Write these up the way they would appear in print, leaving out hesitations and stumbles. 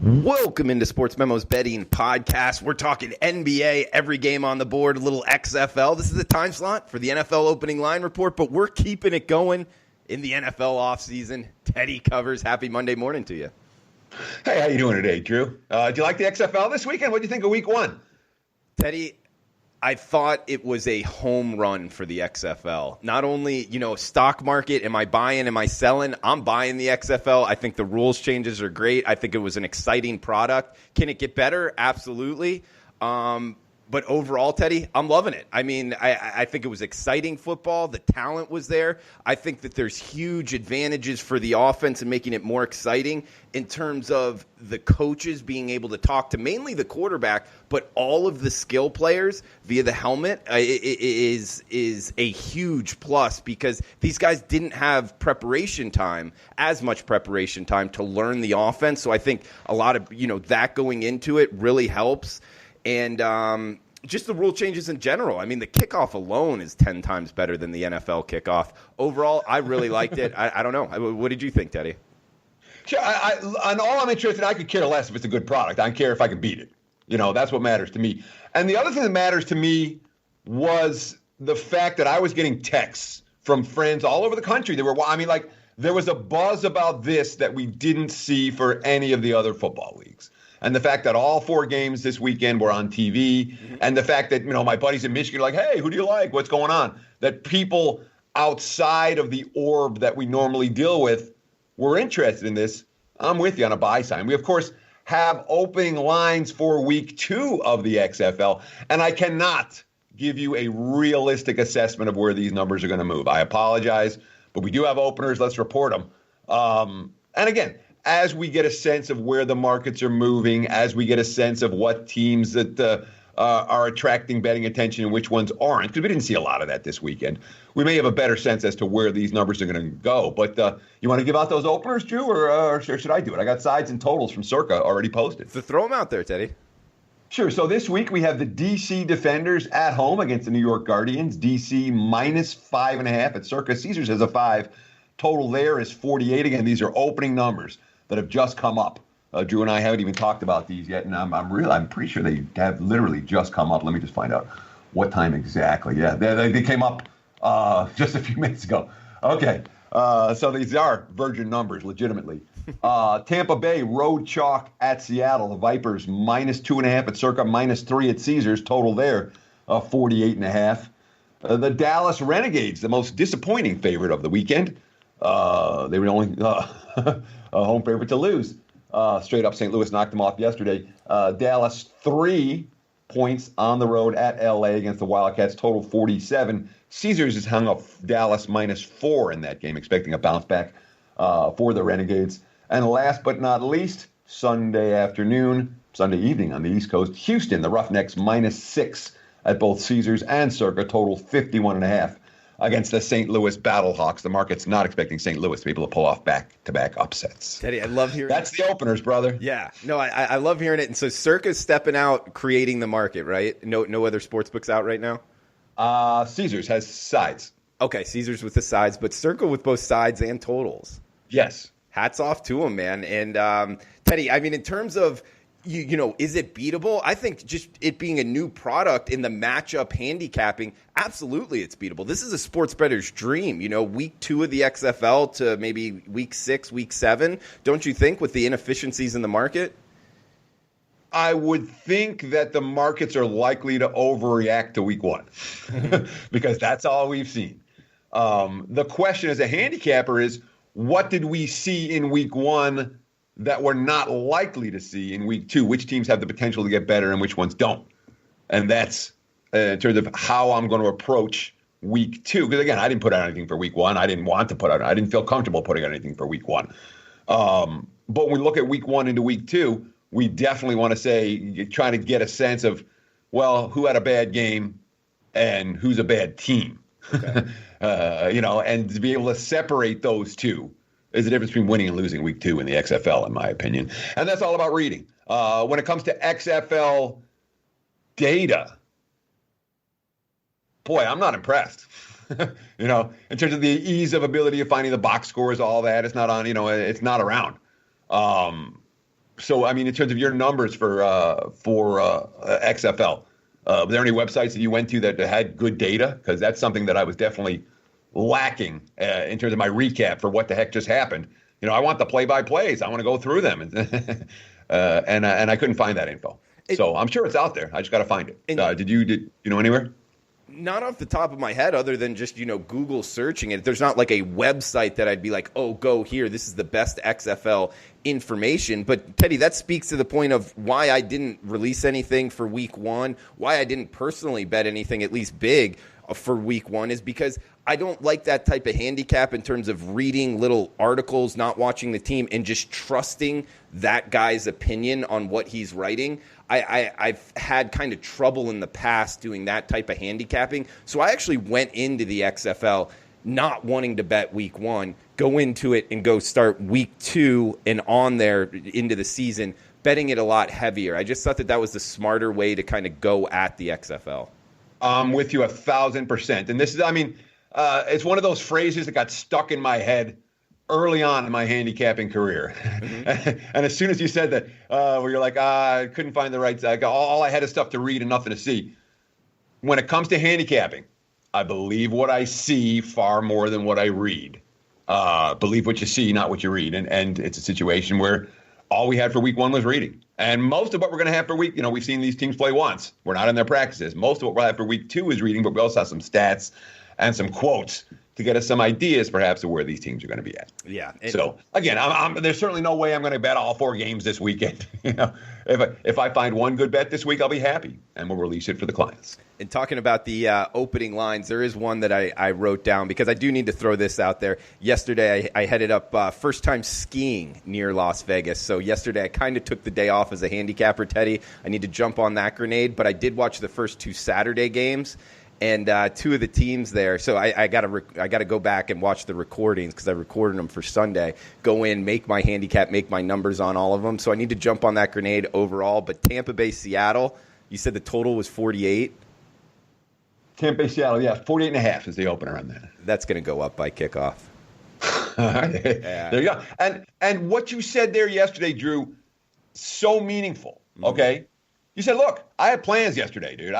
Welcome into Sports Memo's Betting Podcast. We're talking NBA, every game on the board, a little XFL. This is the time slot for the NFL opening line report, but we're keeping it going in the NFL offseason. Teddy covers. Happy Monday morning to you. Hey, how you doing today, Drew? Do you like the XFL this weekend? What do you think of week one? Teddy, I thought it was a home run for the XFL. Not only, stock market, am I buying, am I selling? I'm buying the XFL. I think the rules changes are great. I think it was an exciting product. Can it get better? Absolutely. But overall, Teddy, I'm loving it. I mean, I think it was exciting football. The talent was there. I think that there's huge advantages for the offense and making it more exciting in terms of the coaches being able to talk to mainly the quarterback, but all of the skill players via the helmet is a huge plus because these guys didn't have as much preparation time to learn the offense. So I think a lot of, that going into it really helps. And just the rule changes in general. I mean, the kickoff alone is 10 times better than the NFL kickoff. Overall, I really liked it. I don't know. What did you think, Teddy? Sure. On all I'm interested in, I could care less if it's a good product. I don't care if I can beat it. That's what matters to me. And the other thing that matters to me was the fact that I was getting texts from friends all over the country. There was a buzz about this that we didn't see for any of the other football leagues. And the fact that all 4 games this weekend were on TV, and the fact that, my buddies in Michigan are like, hey, who do you like? What's going on? That people outside of the orb that we normally deal with were interested in this. I'm with you on a buy sign. We, of course, have opening lines for week 2 of the XFL, and I cannot give you a realistic assessment of where these numbers are going to move. I apologize, but we do have openers. Let's report them. And again, as we get a sense of where the markets are moving, as we get a sense of what teams that are attracting betting attention and which ones aren't, because we didn't see a lot of that this weekend, we may have a better sense as to where these numbers are going to go. But you want to give out those openers, Drew, or should I do it? I got sides and totals from Circa already posted. So throw them out there, Teddy. Sure. So this week we have the DC Defenders at home against the New York Guardians. DC minus 5.5 at Circa. Caesars has a 5. Total there is 48. Again, these are opening numbers that have just come up. Drew and I haven't even talked about these yet, and I'm pretty sure they have literally just come up. Let me just find out what time exactly. Yeah, they came up just a few minutes ago. Okay, so these are virgin numbers, legitimately. Tampa Bay road chalk at Seattle. The Vipers minus 2.5 at Circa, minus 3 at Caesars. Total there, 48.5. The Dallas Renegades, the most disappointing favorite of the weekend. They were only a home favorite to lose. Straight up, St. Louis knocked them off yesterday. Dallas 3 points on the road at L.A. against the Wildcats, total 47. Caesars has hung up Dallas minus 4 in that game, expecting a bounce back for the Renegades. And last but not least, Sunday evening on the East Coast, Houston, the Roughnecks minus 6 at both Caesars and Circa, total 51.5. Against the St. Louis Battlehawks. The market's not expecting St. Louis to be able to pull off back-to-back upsets. Teddy, I love hearing That's the openers, brother. Yeah. No, I love hearing it. And so Circa's stepping out, creating the market, right? No other sports books out right now? Caesars has sides. Okay, Caesars with the sides, but Circa with both sides and totals. Yes. Hats off to him, man. And Teddy, I mean, in terms of, is it beatable? I think just it being a new product in the matchup handicapping, absolutely it's beatable. This is a sports bettor's dream. Week 2 of the XFL to maybe week 6, week 7. Don't you think, with the inefficiencies in the market? I would think that the markets are likely to overreact to week 1 because that's all we've seen. The question as a handicapper is, what did we see in week 1 that we're not likely to see in week 2? Which teams have the potential to get better and which ones don't? And that's in terms of how I'm going to approach week 2. Because, again, I didn't put out anything for week 1. I didn't feel comfortable putting out anything for week 1. But when we look at week 1 into week 2, we definitely want to say, trying to get a sense of, well, who had a bad game and who's a bad team. Okay. And to be able to separate those two is the difference between winning and losing week 2 in the XFL, in my opinion. And that's all about reading. When it comes to XFL data, boy, I'm not impressed. In terms of the ease of ability of finding the box scores, all that, it's not on, it's not around. So, I mean, in terms of your numbers for XFL, were there any websites that you went to that had good data? Because that's something that I was definitely lacking in terms of my recap for what the heck just happened. I want the play-by-plays. I want to go through them, and I couldn't find that info. So I'm sure it's out there. I just got to find it. Did you know anywhere? Not off the top of my head, other than just, Google searching it. There's not like a website that I'd be like, oh, go here. This is the best XFL information. But, Teddy, that speaks to the point of why I didn't release anything for week one, why I didn't personally bet anything, at least big, for week one, is because I don't like that type of handicap in terms of reading little articles, not watching the team, and just trusting that guy's opinion on what he's writing. I've had kind of trouble in the past doing that type of handicapping. So I actually went into the XFL not wanting to bet week one, go into it and go start week two and on there into the season, betting it a lot heavier. I just thought that was the smarter way to kind of go at the XFL. I'm with you 1,000%. And this is, it's one of those phrases that got stuck in my head early on in my handicapping career. Mm-hmm. And as soon as you said that, where you're like, I couldn't find the right side. All I had is stuff to read and nothing to see. When it comes to handicapping, I believe what I see far more than what I read. Believe what you see, not what you read. And it's a situation where all we had for week one was reading. And most of what we're going to have for week, we've seen these teams play once. We're not in their practices. Most of what we'll have for week two is reading, but we also have some stats and some quotes to get us some ideas, perhaps, of where these teams are going to be at. Yeah. So, again, there's certainly no way I'm going to bet all 4 games this weekend. If I find one good bet this week, I'll be happy, and we'll release it for the clients. And talking about the opening lines, there is one that I wrote down because I do need to throw this out there. Yesterday, I headed up first time skiing near Las Vegas. So yesterday, I kind of took the day off as a handicapper, Teddy. I need to jump on that grenade, but I did watch the first 2 Saturday games. And 2 of the teams there, so I gotta go back and watch the recordings because I recorded them for Sunday. Go in, make my handicap, make my numbers on all of them. So I need to jump on that grenade overall. But Tampa Bay, Seattle, you said the total was 48. Tampa Bay, Seattle, yeah, 48.5 is the opener on that. That's gonna go up by kickoff. Yeah. There you go. And what you said there yesterday, Drew, so meaningful. Okay, you said, look, I had plans yesterday, dude.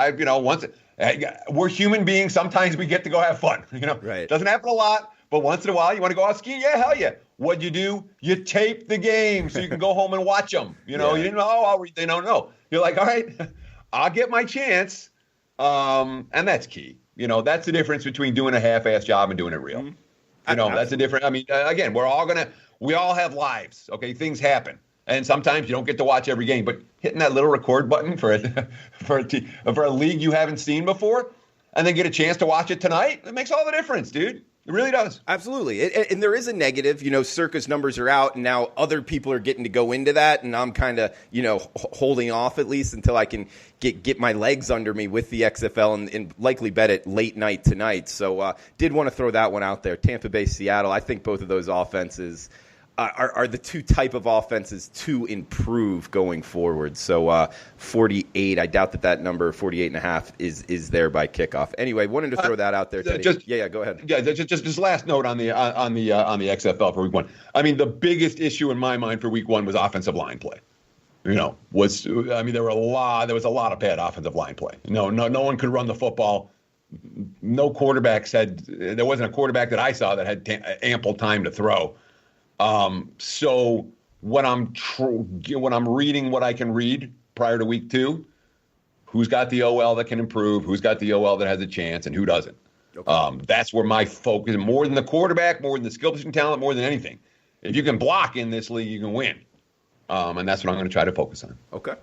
We're human beings. Sometimes we get to go have fun. Right. Doesn't happen a lot, but once in a while you want to go out skiing. Yeah, hell yeah. What'd you do? You tape the game so you can go home and watch them. You didn't know. They don't know. You're like, all right, I'll get my chance. And that's key. That's the difference between doing a half-ass job and doing it real. Mm-hmm. That's the difference. Again, we all have lives. Okay, things happen. And sometimes you don't get to watch every game, but hitting that little record button for a league you haven't seen before, and then get a chance to watch it tonight, it makes all the difference, dude. It really does. Absolutely. And there is a negative. Circus numbers are out, and now other people are getting to go into that, and I'm kind of, holding off at least until I can get my legs under me with the XFL and likely bet it late night tonight. So did want to throw that one out there. Tampa Bay, Seattle, I think both of those offenses are the 2 type of offenses to improve going forward. So 48, I doubt that number 48.5 is there by kickoff. Anyway, wanted to throw that out there, Teddy. Go ahed. Yeah, just last note on the XFL for week one. The biggest issue in my mind for week one was offensive line play. There was a lot of bad offensive line play. No one could run the football. No quarterbacks there wasn't a quarterback that I saw that had ample time to throw. So when I'm reading what I can read prior to week 2, who's got the OL that can improve, who's got the OL that has a chance, and who doesn't. Okay. That's where my focus is, more than the quarterback, more than the skill position talent, more than anything. If you can block in this league, you can win. And that's what I'm going to try to focus on. Okay.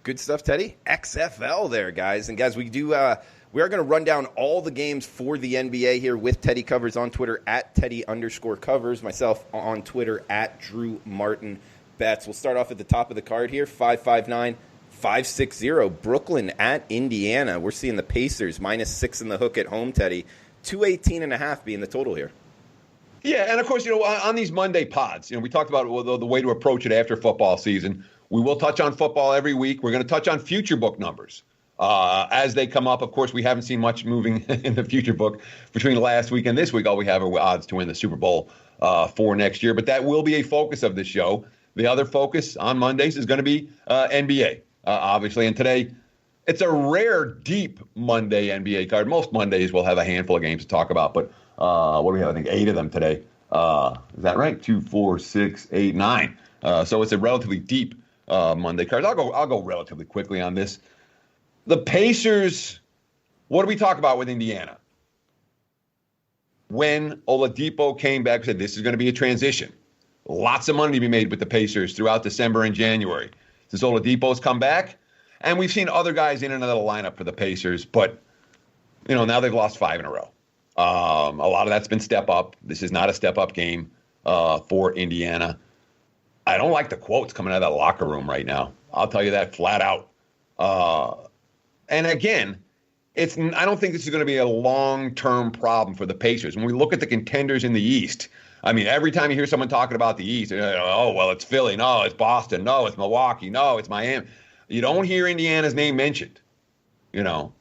Good stuff, Teddy. XFL there, guys. And guys, we are going to run down all the games for the NBA here with Teddy Covers on Twitter at Teddy_covers. Myself on Twitter at Drew Martin Bets. We'll start off at the top of the card here. 559-560. Brooklyn at Indiana. We're seeing the Pacers -6 in the hook at home, Teddy. 218.5 being the total here. Yeah, and of course, on these Monday pods, we talked about the way to approach it after football season. We will touch on football every week. We're going to touch on future book numbers. As they come up, of course, we haven't seen much moving in the future book between last week and this week. All we have are odds to win the Super Bowl for next year. But that will be a focus of the show. The other focus on Mondays is going to be NBA, obviously. And today, it's a rare deep Monday NBA card. Most Mondays we'll have a handful of games to talk about, but what do we have? I think 8 of them today. Is that right? 2, 4, 6, 8, 9. So it's a relatively deep Monday card. I'll go relatively quickly on this. The Pacers, what do we talk about with Indiana? When Oladipo came back and said this is going to be a transition. Lots of money to be made with the Pacers throughout December and January. Since Oladipo's come back, and we've seen other guys in and out of the lineup for the Pacers, but now they've lost 5 in a row. A lot of that's been step up. This is not a step up game for Indiana. I don't like the quotes coming out of that locker room right now. I'll tell you that flat out. And again, I don't think this is going to be a long-term problem for the Pacers. When we look at the contenders in the East, I mean, every time you hear someone talking about the East, it's Philly. No, it's Boston. No, it's Milwaukee. No, it's Miami. You don't hear Indiana's name mentioned, and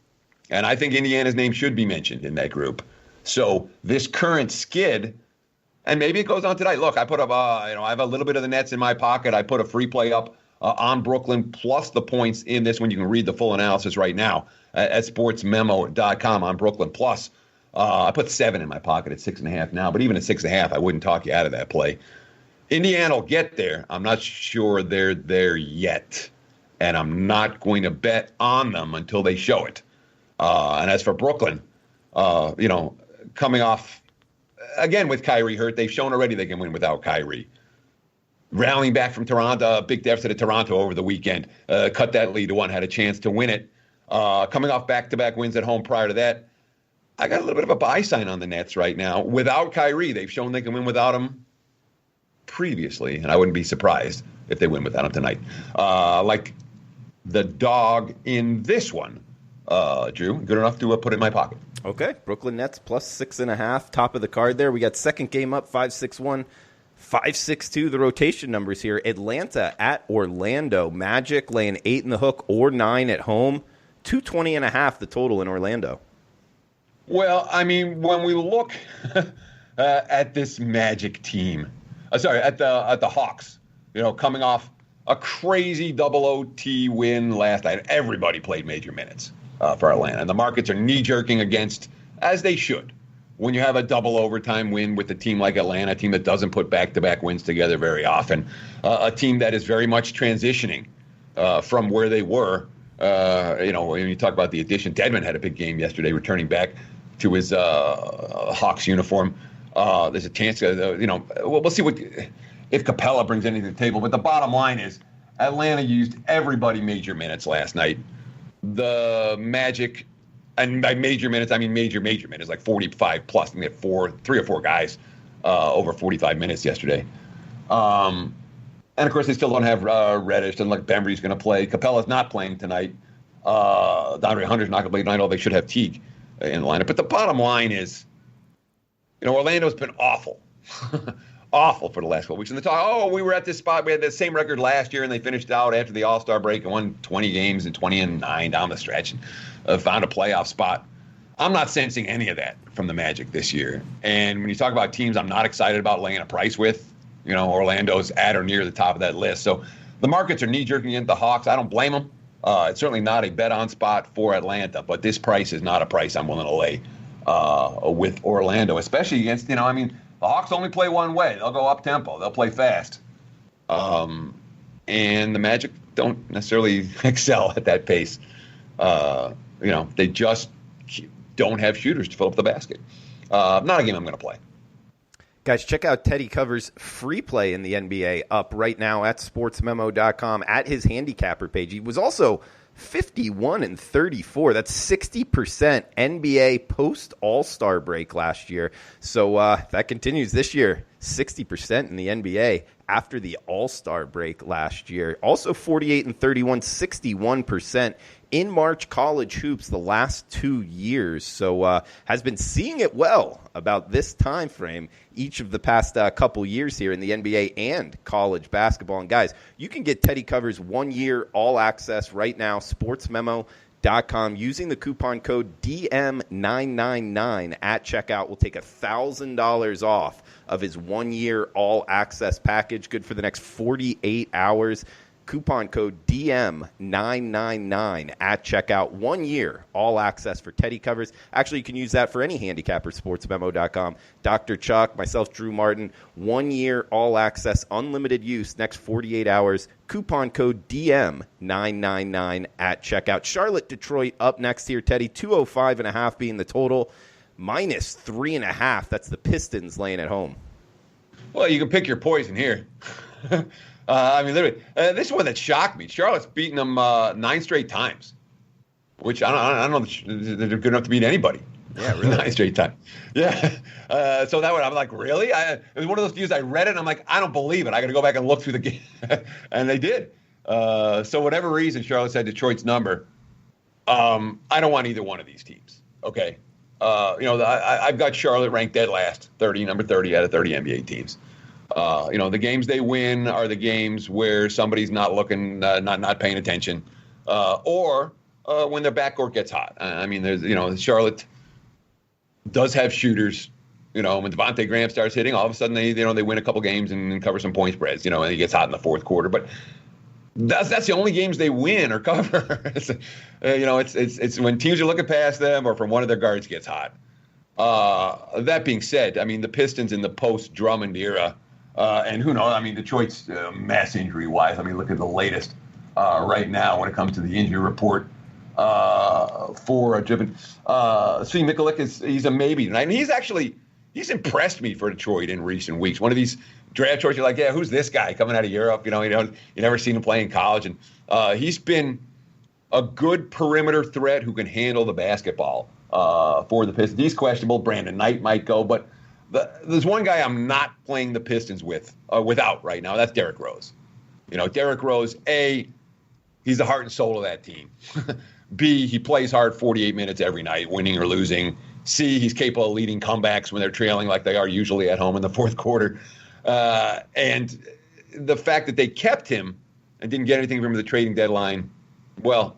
I think Indiana's name should be mentioned in that group. So this current skid, and maybe it goes on tonight. Look, I put up, I have a little bit of the Nets in my pocket. I put a free play up on Brooklyn plus the points in this one. You can read the full analysis right now at sportsmemo.com on Brooklyn plus. I put 7 in my pocket at 6.5 now, but even at 6.5, I wouldn't talk you out of that play. Indiana will get there. I'm not sure they're there yet, and I'm not going to bet on them until they show it. And as for Brooklyn, coming off, again, with Kyrie hurt, they've shown already they can win without Kyrie. Rallying back from Toronto, a big deficit at Toronto over the weekend, cut that lead to 1, had a chance to win it. Coming off back-to-back wins at home prior to that, I got a little bit of a buy sign on the Nets right now. Without Kyrie, they've shown they can win without him previously, and I wouldn't be surprised if they win without him tonight. Like the dog in this one, Drew, good enough to put it in my pocket. Okay, Brooklyn Nets plus 6.5, top of the card there. We got second game up, 5-6-1, 5-6-2, the rotation numbers here. Atlanta at Orlando. Magic laying 8 in the hook or 9 at home. 220.5 the total in Orlando. Well, I mean, when we look at this Magic team, at the Hawks, coming off a crazy double OT win last night. Everybody played major minutes for Atlanta. And the markets are knee-jerking against, as they should, when you have a double overtime win with a team like Atlanta, a team that doesn't put back-to-back wins together very often, a team that is very much transitioning from where they were. When you talk about the addition, Dedmon had a big game yesterday, returning back to his Hawks uniform. There's a chance, we'll see if Capella brings anything to the table. But the bottom line is Atlanta used everybody major minutes last night. The Magic, and by major minutes, I mean major minutes, like 45 plus. We had 3 or 4 guys over 45 minutes yesterday. And, of course, they still don't have Reddish. Doesn't look like Bembry's going to play. Capella's not playing tonight. DeAndre Hunter's not going to play tonight, although they should have Teague in the lineup. But the bottom line is, Orlando's been awful. Awful for the last couple weeks. And they talk, we were at this spot. We had the same record last year, and they finished out after the All-Star break and won 20 games and 20-9 down the stretch and found a playoff spot. I'm not sensing any of that from the Magic this year. And when you talk about teams I'm not excited about laying a price with, Orlando's at or near the top of that list. So the markets are knee-jerking into the Hawks. I don't blame them. It's certainly not a bet-on spot for Atlanta, but this price is not a price I'm willing to lay with Orlando, especially against, the Hawks only play one way. They'll go up-tempo. They'll play fast. And the Magic don't necessarily excel at that pace. They just don't have shooters to fill up the basket. Not a game I'm going to play. Guys, check out Teddy Cover's free play in the NBA up right now at sportsmemo.com at his handicapper page. He was also 51-34. That's 60% NBA post All-Star break last year. So that continues this year. 60% in the NBA after the All-Star break last year. Also 48-31, 61% in March college hoops the last 2 years. So has been seeing it well about this time frame each of the past couple years here in the NBA and college basketball. And guys, you can get Teddy Cover's 1-year all access right now, sportsmemo.com CFL.com. Using the coupon code DM999 at checkout will take $1,000 off of his 1-year all-access package, good for the next 48 hours. Coupon code DM999 at checkout. 1 year, all access for Teddy covers. Actually, you can use that for any handicapper, sportsmemo.com. Dr. Chuck, myself, Drew Martin. 1 year, all access, unlimited use, next 48 hours. Coupon code DM999 at checkout. Charlotte, Detroit up next here, Teddy. 205.5 being the total. Minus 3.5. That's the Pistons laying at home. Well, you can pick your poison here. Literally, this is one that shocked me. Charlotte's beaten them 9 straight times, which I don't know if they're good enough to beat anybody. Yeah, really. 9 straight times. Yeah. So that one, I'm like, really? It was one of those views I read it, and I'm like, I don't believe it. I got to go back and look through the game. And they did. So whatever reason, Charlotte said Detroit's number. I don't want either one of these teams. Okay. I've got Charlotte ranked dead last, number 30 out of 30 NBA teams. The games they win are the games where somebody's not looking, not paying attention, or when their backcourt gets hot. Charlotte does have shooters. When Devontae Graham starts hitting, all of a sudden they win a couple games and cover some point spreads. And he gets hot in the fourth quarter. But that's the only games they win or cover. It's when teams are looking past them or from one of their guards gets hot. That being said, the Pistons in the post-Drummond era. And who knows? Detroit's mass injury-wise. Look at the latest right now when it comes to the injury report for Driven. Svi Mikulik he's a maybe tonight. And he's impressed me for Detroit in recent weeks. One of these draft choices, you're like, yeah, who's this guy coming out of Europe? You never seen him play in college. And he's been a good perimeter threat who can handle the basketball for the Pistons. He's questionable. Brandon Knight might go, but there's one guy I'm not playing the Pistons without right now. That's Derrick Rose. Derrick Rose, A, he's the heart and soul of that team. B, he plays hard 48 minutes every night, winning or losing. C, he's capable of leading comebacks when they're trailing like they are usually at home in the fourth quarter. And the fact that they kept him and didn't get anything from him at the trading deadline, well,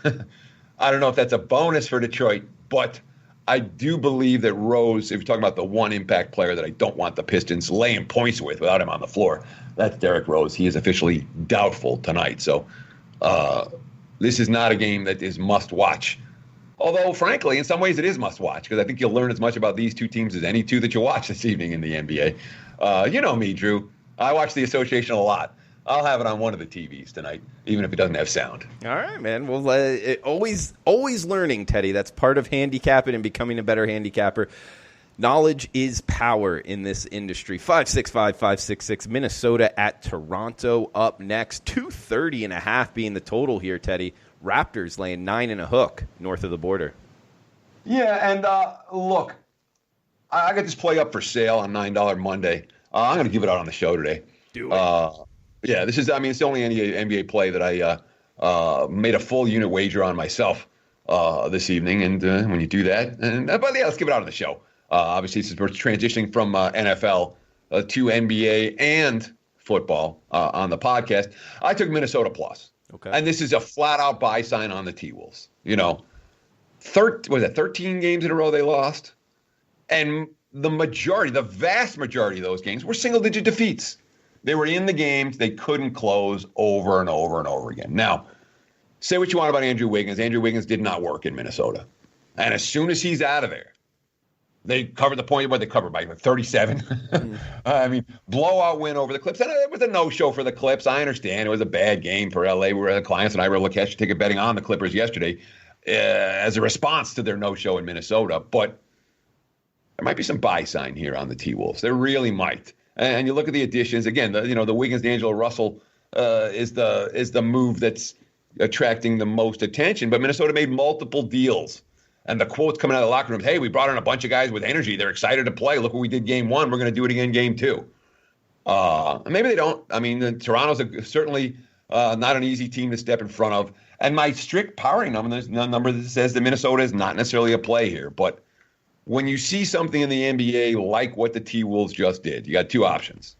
I don't know if that's a bonus for Detroit, but I do believe that Rose, if you're talking about the one impact player that I don't want the Pistons laying points with without him on the floor, that's Derrick Rose. He is officially doubtful tonight. So this is not a game that is must watch. Although, frankly, in some ways it is must watch because I think you'll learn as much about these two teams as any two that you watch this evening in the NBA. You know me, Drew. I watch the association a lot. I'll have it on one of the TVs tonight, even if it doesn't have sound. All right, man. Well, always learning, Teddy. That's part of handicapping and becoming a better handicapper. Knowledge is power in this industry. 565-566, Minnesota at Toronto up next. 230.5 being the total here, Teddy. Raptors laying 9 and a hook north of the border. Yeah, and look, I got this play up for sale on $9 Monday. I'm going to give it out on the show today. Do it. Yeah, it's the only NBA play that I made a full unit wager on myself this evening. And when you do that, but yeah, let's give it out on the show. Obviously, since we're transitioning from NFL to NBA and football on the podcast, I took Minnesota plus. Okay. And this is a flat-out buy sign on the T-Wolves. 13 games in a row they lost? And the vast majority of those games were single-digit defeats. They were in the games. They couldn't close over and over and over again. Now, say what you want about Andrew Wiggins. Andrew Wiggins did not work in Minnesota. And as soon as he's out of there, they covered the point. What they covered by 37. Blowout win over the Clips. And it was a no-show for the Clips. I understand it was a bad game for LA. The clients and I were able to catch a ticket betting on the Clippers yesterday as a response to their no-show in Minnesota. But there might be some buy sign here on the T-Wolves. There really might. And you look at the additions again. The Wiggins, D'Angelo Russell is the move that's attracting the most attention. But Minnesota made multiple deals. And the quotes coming out of the locker room, hey, we brought in a bunch of guys with energy. They're excited to play. Look what we did game one. We're going to do it again game two. Maybe they don't. Toronto's certainly not an easy team to step in front of. And my strict powering number that says that Minnesota is not necessarily a play here. But when you see something in the NBA like what the T-Wolves just did, you got two options.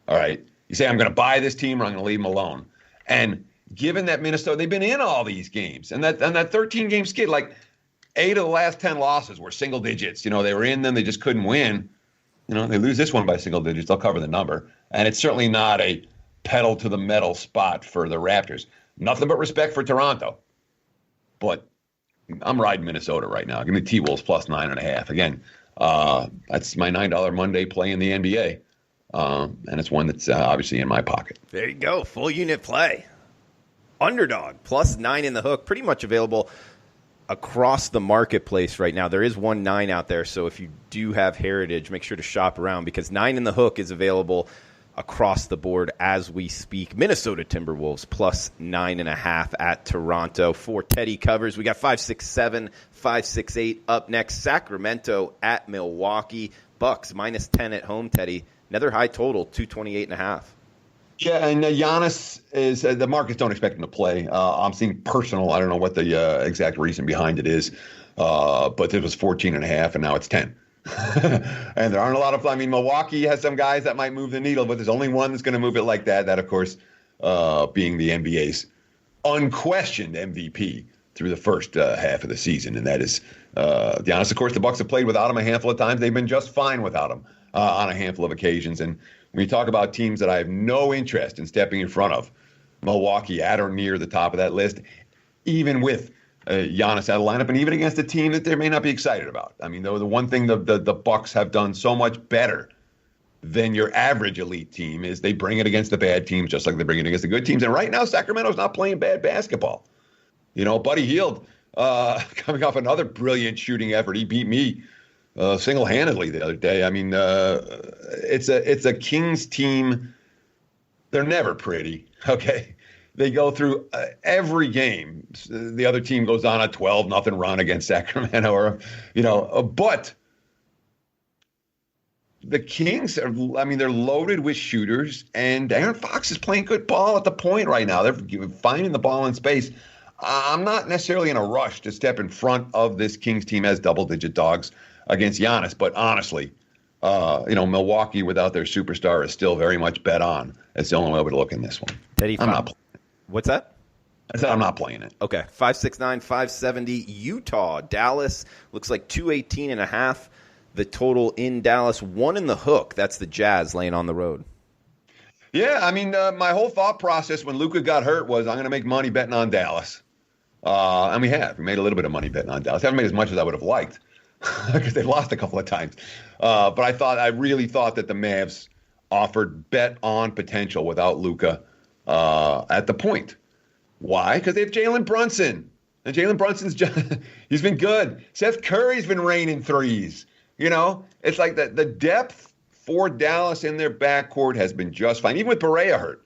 All right. You say, I'm going to buy this team or I'm going to leave them alone. And given that Minnesota, they've been in all these games, and that 13-game skid, like 8 of the last 10 losses were single digits. They were in them, they just couldn't win. They lose this one by single digits, they'll cover the number. And it's certainly not a pedal to the metal spot for the Raptors. Nothing but respect for Toronto. But I'm riding Minnesota right now. Give me T-Wolves plus 9.5. Again, that's my $9 Monday play in the NBA. And it's one that's obviously in my pocket. There you go. Full unit play. Underdog plus 9 in the hook. Pretty much available across the marketplace right now. There is 1-9 out there. So if you do have Heritage, make sure to shop around because 9 in the hook is available across the board as we speak. Minnesota Timberwolves plus 9.5 at Toronto. 4 Teddy covers. We got 5-6-7, 5-6-8 up next. Sacramento at Milwaukee. Bucks minus 10 at home, Teddy. Another high total, 228.5. Yeah, and Giannis is the markets don't expect him to play. I'm seeing personal. I don't know what the exact reason behind it is, but it was 14.5, and now it's 10. And there aren't a lot of. Milwaukee has some guys that might move the needle, but there's only one that's going to move it like that. That, of course, being the NBA's unquestioned MVP through the first half of the season, and that is Giannis. Of course, the Bucks have played without him a handful of times. They've been just fine without him on a handful of occasions. And when you talk about teams that I have no interest in stepping in front of, Milwaukee at or near the top of that list, even with Giannis out of lineup, and even against a team that they may not be excited about. Though the one thing the Bucks have done so much better than your average elite team is they bring it against the bad teams just like they bring it against the good teams. And right now, Sacramento's not playing bad basketball. Buddy Hield coming off another brilliant shooting effort. He beat me single-handedly the other day. It's a Kings team. They're never pretty, okay? They go through every game. The other team goes on a 12-0 run against Sacramento, but the Kings are, they're loaded with shooters, and Aaron Fox is playing good ball at the point right now. They're finding the ball in space. I'm not necessarily in a rush to step in front of this Kings team as double-digit dogs against Giannis, but honestly, Milwaukee without their superstar is still very much bet on. That's the only way to look in this one. Teddy, I'm not playing it. What's that? I said I'm not playing it. Okay, 569, 570. Utah, Dallas looks like 218.5. The total in Dallas, 1 in the hook. That's the Jazz laying on the road. Yeah, my whole thought process when Luka got hurt was I'm going to make money betting on Dallas. And we have. We made a little bit of money betting on Dallas. I haven't made as much as I would have liked because they've lost a couple of times. But I really thought that the Mavs offered bet on potential without Luka at the point. Why? Because they have Jalen Brunson. And Jalen Brunson's he's been good. Seth Curry's been raining threes. It's like the depth for Dallas in their backcourt has been just fine. Even with Barea hurt,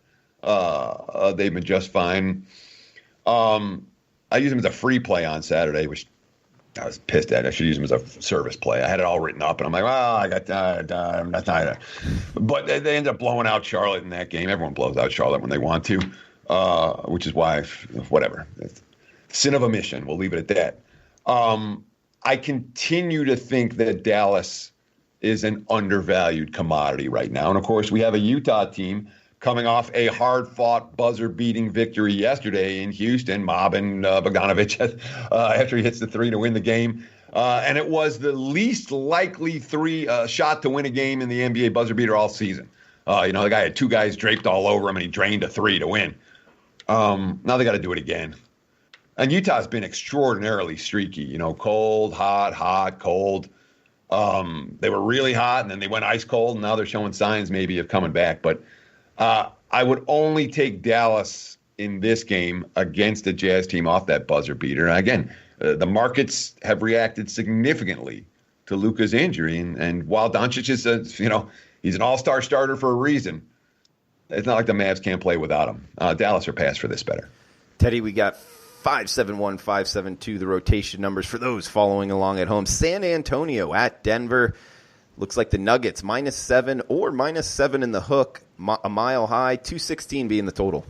they've been just fine. I used him as a free play on Saturday, which I was pissed at. I should use him as a service play. I had it all written up, and I'm like, I got I'm not tired. But they ended up blowing out Charlotte in that game. Everyone blows out Charlotte when they want to, which is why, whatever. Sin of omission. We'll leave it at that. I continue to think that Dallas is an undervalued commodity right now. And, of course, we have a Utah team coming off a hard-fought, buzzer-beating victory yesterday in Houston, mobbing Bogdanovic after he hits the three to win the game. And it was the least likely shot to win a game in the NBA buzzer beater all season. The guy had 2 guys draped all over him, and he drained a 3 to win. Now they got to do it again. And Utah's been extraordinarily streaky, cold, hot, cold. They were really hot, and then they went ice cold, and now they're showing signs maybe of coming back. But I would only take Dallas in this game against a Jazz team off that buzzer beater. And again, the markets have reacted significantly to Luka's injury. And while Doncic is, he's an all-star starter for a reason, it's not like the Mavs can't play without him. Dallas are past for this better. Teddy, we got 571, 572, the rotation numbers for those following along at home. San Antonio at Denver. Looks like the Nuggets -7 or -7 in the hook, a mile high, 216 being the total.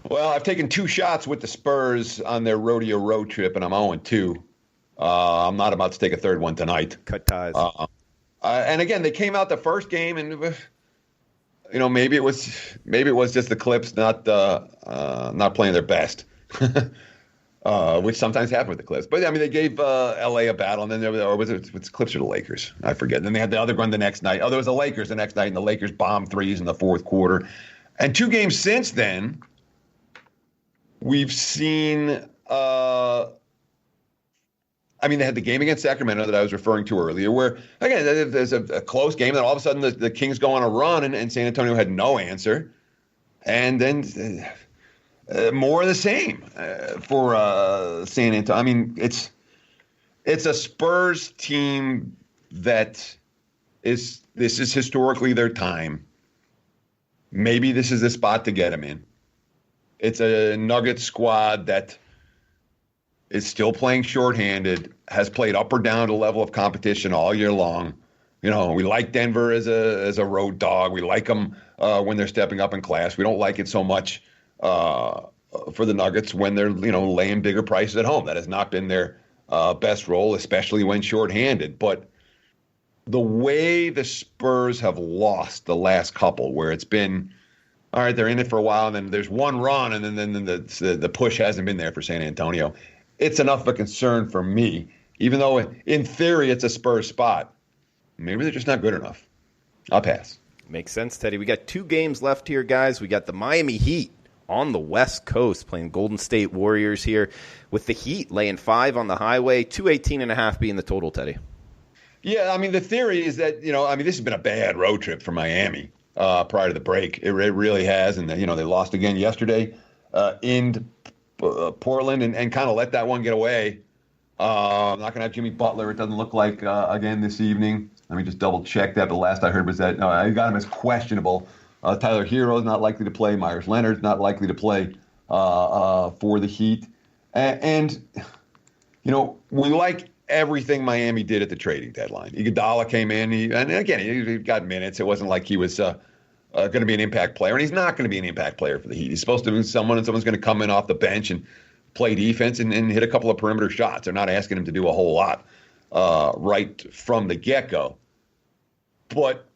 Well, I've taken 2 shots with the Spurs on their rodeo road trip, and I'm 0-2. I'm not about to take a third one tonight. Cut ties. And again, they came out the first game, and maybe it was just the Clips not playing their best, which sometimes happens with the Clips. But I mean, they gave LA a battle, and then or was it Clips or the Lakers? I forget. And then they had the other one the next night. Oh, there was the Lakers the next night, and the Lakers bombed threes in the fourth quarter. And 2 games since then, we've seen. They had the game against Sacramento that I was referring to earlier, where, again, there's a close game, and all of a sudden the Kings go on a run, and San Antonio had no answer. And then more of the same for San Antonio. I mean, it's a Spurs team this is historically their time. Maybe this is the spot to get them in. It's a Nuggets squad that is still playing shorthanded, has played up or down to level of competition all year long. We like Denver as a road dog. We like them when they're stepping up in class. We don't like it so much for the Nuggets when they're laying bigger prices at home. That has not been their best role, especially when shorthanded. But the way the Spurs have lost the last couple, where it's been, all right, they're in it for a while, and then there's one run, and then the push hasn't been there for San Antonio. It's enough of a concern for me, even though in theory it's a Spurs spot. Maybe they're just not good enough. I'll pass. Makes sense, Teddy. We got 2 games left here, guys. We got the Miami Heat on the West Coast playing Golden State Warriors here, with the Heat laying 5 on the highway, 218.5 being the total, Teddy. Yeah, I mean, the theory is that, this has been a bad road trip for Miami prior to the break. It really has. And, they lost again yesterday in Portland and kind of let that one get away. I'm not going to have Jimmy Butler, it doesn't look like, again this evening. Let me just double check that. The last I heard was that I got him as questionable. Tyler Hero's not likely to play. Myers Leonard's not likely to play for the Heat. And we like everything Miami did at the trading deadline. Iguodala came in, and again, he got minutes. It wasn't like he was going to be an impact player, and he's not going to be an impact player for the Heat. He's supposed to be someone, and someone's going to come in off the bench and play defense and hit a couple of perimeter shots. They're not asking him to do a whole lot right from the get-go. But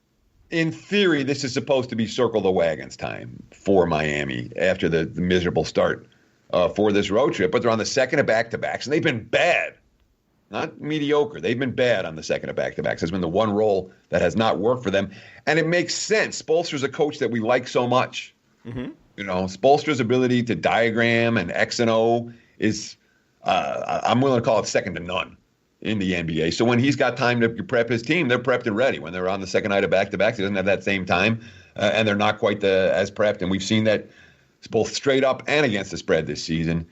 in theory, this is supposed to be circle the wagons time for Miami after the miserable start for this road trip. But they're on the second of back-to-backs, and they've been bad. Not mediocre. They've been bad on the second of back-to-backs. Has been the one role that has not worked for them. And it makes sense. Spoelstra's a coach that we like so much. Mm-hmm. Spoelstra's ability to diagram and X and O is, I'm willing to call it second to none in the NBA. So when he's got time to prep his team, they're prepped and ready. When they're on the second night of back-to-backs, he doesn't have that same time, and they're not quite as prepped. And we've seen that both straight up and against the spread this season.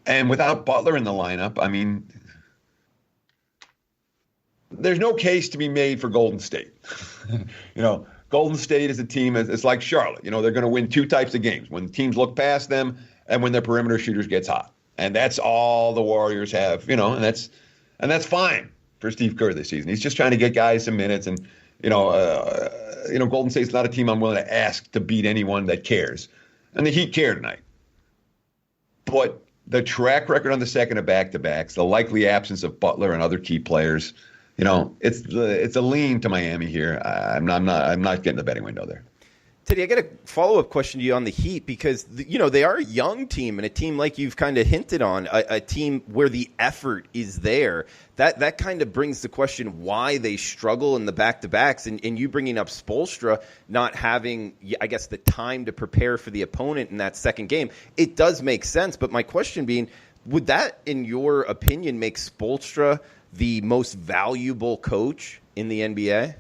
And without Butler in the lineup, I mean, there's no case to be made for Golden State. Golden State is a team, it's like Charlotte. They're going to win 2 types of games: when teams look past them and when their perimeter shooters gets hot. And that's all the Warriors have, and that's fine for Steve Kerr this season. He's just trying to get guys some minutes. And, Golden State's not a team I'm willing to ask to beat anyone that cares. And the Heat care tonight. But the track record on the second of back-to-backs, the likely absence of Butler and other key players, it's a lean to Miami here. I'm not getting the betting window there. Teddy, I got a follow-up question to you on the Heat because, they are a young team and a team like you've kind of hinted on, a team where the effort is there. That kind of brings the question why they struggle in the back-to-backs. And you bringing up Spoelstra not having, I guess, the time to prepare for the opponent in that second game, it does make sense. But my question being, would that, in your opinion, make Spoelstra the most valuable coach in the NBA?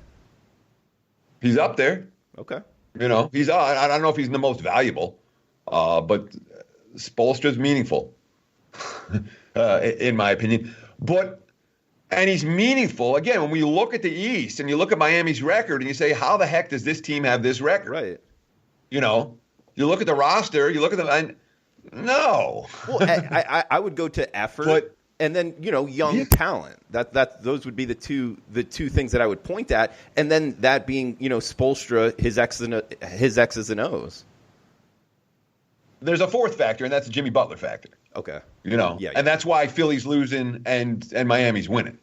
He's up there. Okay. He's I don't know if he's the most valuable, but Spoelstra's meaningful, in my opinion. And he's meaningful, again, when we look at the East and you look at Miami's record and you say, how the heck does this team have this record? Right. You look at the roster, you look at them, and no. Well, I would go to effort. And then, young talent. Those would be the two things that I would point at. And then that being, Spoelstra, his X's and O's. There's a fourth factor, and that's the Jimmy Butler factor. Okay. Yeah. And that's why Philly's losing and Miami's winning.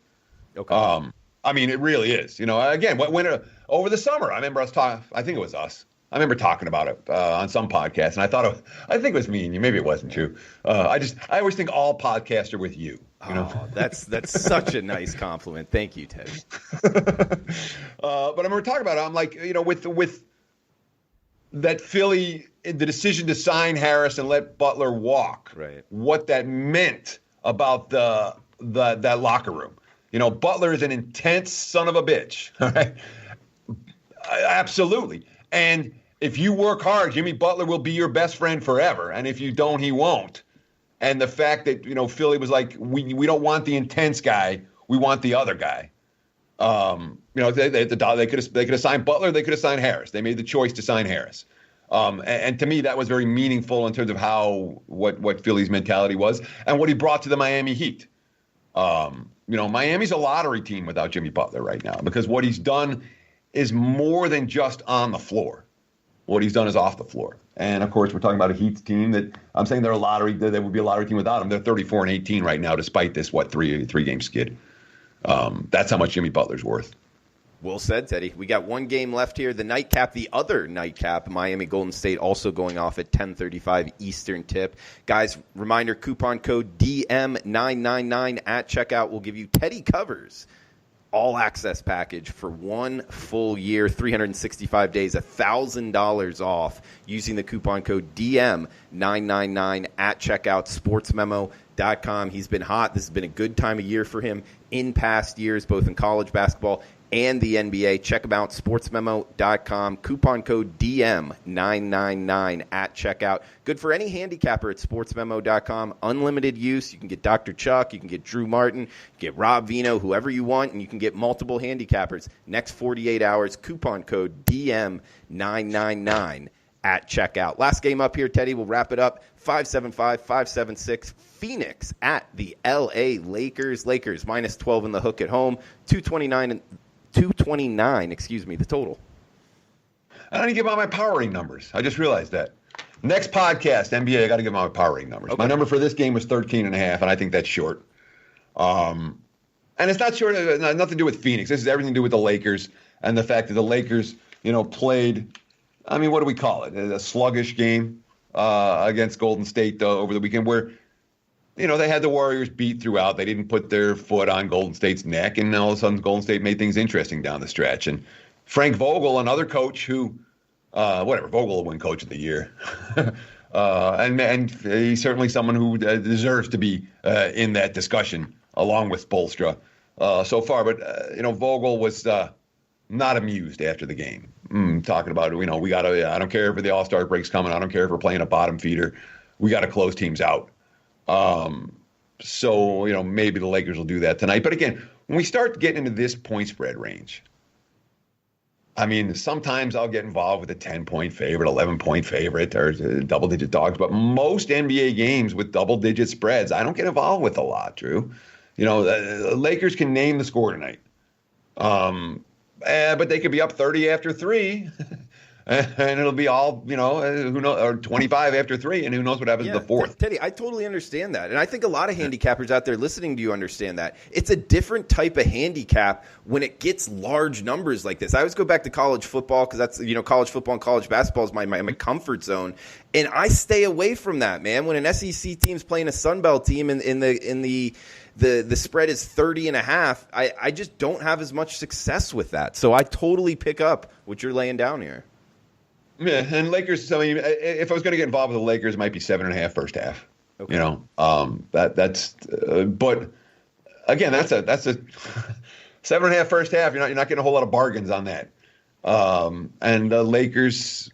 Okay. It really is. Again, when over the summer, I remember us talking. I think it was us. I remember talking about it on some podcast, and I think it was me and you. Maybe it wasn't you. I always think all podcasts are with you. You know? Oh, that's such a nice compliment. Thank you, Teddy. But I remember talking about it. I'm like, with that Philly, the decision to sign Harris and let Butler walk, right? What that meant about that locker room. Butler is an intense son of a bitch. All right, absolutely. And if you work hard, Jimmy Butler will be your best friend forever. And if you don't, he won't. And the fact that, Philly was like, we don't want the intense guy. We want the other guy. They could have signed Butler. They could have signed Harris. They made the choice to sign Harris. And to me, that was very meaningful in terms of what Philly's mentality was and what he brought to the Miami Heat. Miami's a lottery team without Jimmy Butler right now because what he's done is more than just on the floor. What he's done is off the floor. And, of course, we're talking about a Heat team that I'm saying they're a lottery. They would be a lottery team without him. They're 34-18 right now, despite this, three-game skid. That's how much Jimmy Butler's worth. Well said, Teddy. We got one game left here. The nightcap, the other nightcap, Miami Golden State, also going off at 10:35 Eastern tip. Guys, reminder, coupon code DM999 at checkout will give you Teddy Covers all-access package for 1 full year, 365 days, $1,000 off using the coupon code DM999 at checkout, sportsmemo.com. He's been hot. This has been a good time of year for him in past years, both in college basketball and the NBA. Check them out, sportsmemo.com. Coupon code DM999 at checkout. Good for any handicapper at sportsmemo.com. Unlimited use. You can get Dr. Chuck. You can get Drew Martin. You can get Rob Vino, whoever you want, and you can get multiple handicappers. Next 48 hours, coupon code DM999 at checkout. Last game up here, Teddy. We'll wrap it up. 575-576 Phoenix at the LA Lakers. Lakers minus 12 in the hook at home. 229, the total. I don't need to give out my power rating numbers. I just realized that. Next podcast, NBA, I got to give out my power rating numbers. Okay. My number for this game was 13.5, and I think that's short. And it's not short, nothing to do with Phoenix. This has everything to do with the Lakers and the fact that the Lakers, played, what do we call it? A sluggish game against Golden State over the weekend where, they had the Warriors beat throughout. They didn't put their foot on Golden State's neck, and all of a sudden Golden State made things interesting down the stretch. And Frank Vogel, another coach who, Vogel will win Coach of the Year. and he's certainly someone who deserves to be in that discussion along with Spoelstra so far. But, Vogel was not amused after the game, talking about, I don't care if the All-Star break's coming. I don't care if we're playing a bottom feeder. We got to close teams out. So, maybe the Lakers will do that tonight. But again, when we start getting into this point spread range, sometimes I'll get involved with a 10-point favorite, 11-point favorite, or double-digit dogs. But most NBA games with double-digit spreads, I don't get involved with a lot, Drew. The Lakers can name the score tonight. But they could be up 30 after 3. And it'll be all, who knows, or 25 after 3, and who knows what happens in the fourth. Teddy, I totally understand that. And I think a lot of handicappers out there listening to you understand that. It's a different type of handicap when it gets large numbers like this. I always go back to college football because that's, college football and college basketball is my comfort zone. And I stay away from that, man. When an SEC team's playing a Sun Belt team in the spread is 30.5, I just don't have as much success with that. So I totally pick up what you're laying down here. Yeah, and Lakers. If I was going to get involved with the Lakers, it might be 7.5 first half. Okay. That's. But again, that's a 7.5 first half. You're not getting a whole lot of bargains on that. And the Lakers.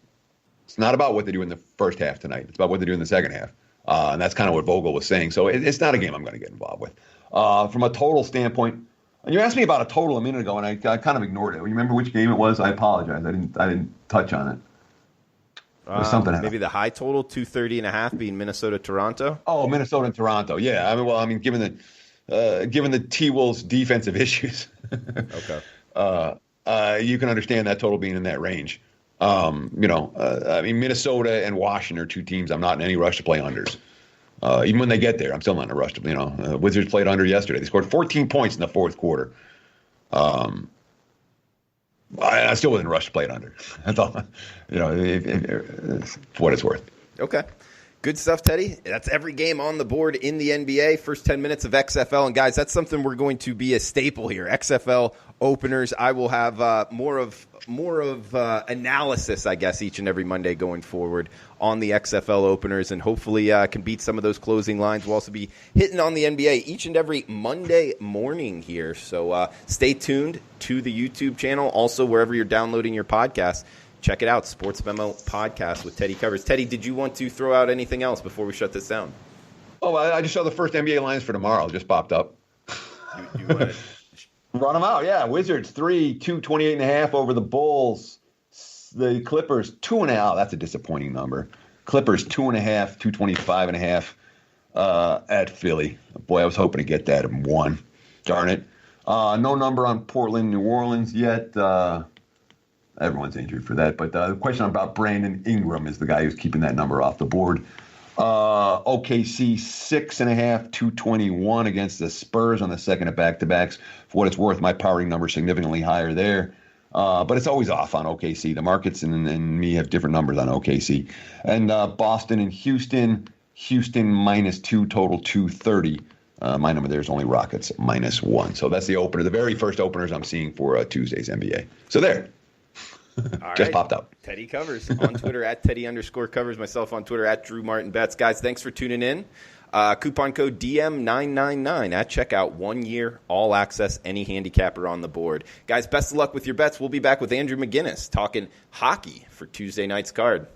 It's not about what they do in the first half tonight. It's about what they do in the second half. And that's kind of what Vogel was saying. So it's not a game I'm going to get involved with. From a total standpoint. And you asked me about a total a minute ago, and I kind of ignored it. You remember which game it was? I apologize. I didn't touch on it. Maybe the high total, 230.5, being Minnesota-Toronto. Oh, Minnesota and Toronto. Yeah. Given the T-Wolves' defensive issues, okay. You can understand that total being in that range. Minnesota and Washington are two teams I'm not in any rush to play unders. Even when they get there, I'm still not in a rush to. Wizards played under yesterday. They scored 14 points in the fourth quarter. I still wouldn't rush to play it under. That's all. For what it's worth. Okay. Good stuff, Teddy. That's every game on the board in the NBA. First 10 minutes of XFL. And, guys, that's something we're going to be a staple here. XFL openers. I will have more of analysis, I guess, each and every Monday going forward on the XFL openers, and hopefully can beat some of those closing lines. We'll also be hitting on the NBA each and every Monday morning here. So stay tuned to the YouTube channel. Also, wherever you're downloading your podcast, check it out, Sports Memo Podcast with Teddy Covers. Teddy, did you want to throw out anything else before we shut this down? Oh, I just saw the first NBA lines for tomorrow. Just popped up. You want to run them out? Yeah. Wizards 3, 228.5 over the Bulls. The Clippers 2.5. That's a disappointing number. Clippers 2.5, 225.5 at Philly. Boy, I was hoping to get that at 1. Darn it. No number on Portland, New Orleans yet. Everyone's injured for that. But the question about Brandon Ingram is the guy who's keeping that number off the board. OKC 6.5, 221 against the Spurs on the second of back-to-backs. For what it's worth, my powering number is significantly higher there. But it's always off on OKC. The markets and me have different numbers on OKC. And Boston and Houston. Houston -2, total 230. My number there is only Rockets -1. So that's the opener. The very first openers I'm seeing for Tuesday's NBA. So there. Just popped up. Teddy Covers on Twitter at Teddy_Covers. Myself on Twitter at Drew Martin Betts. Guys, thanks for tuning in. Coupon code DM999 at checkout. 1 year, all access, any handicapper on the board. Guys, best of luck with your bets. We'll be back with Andrew McGinnis talking hockey for Tuesday night's card.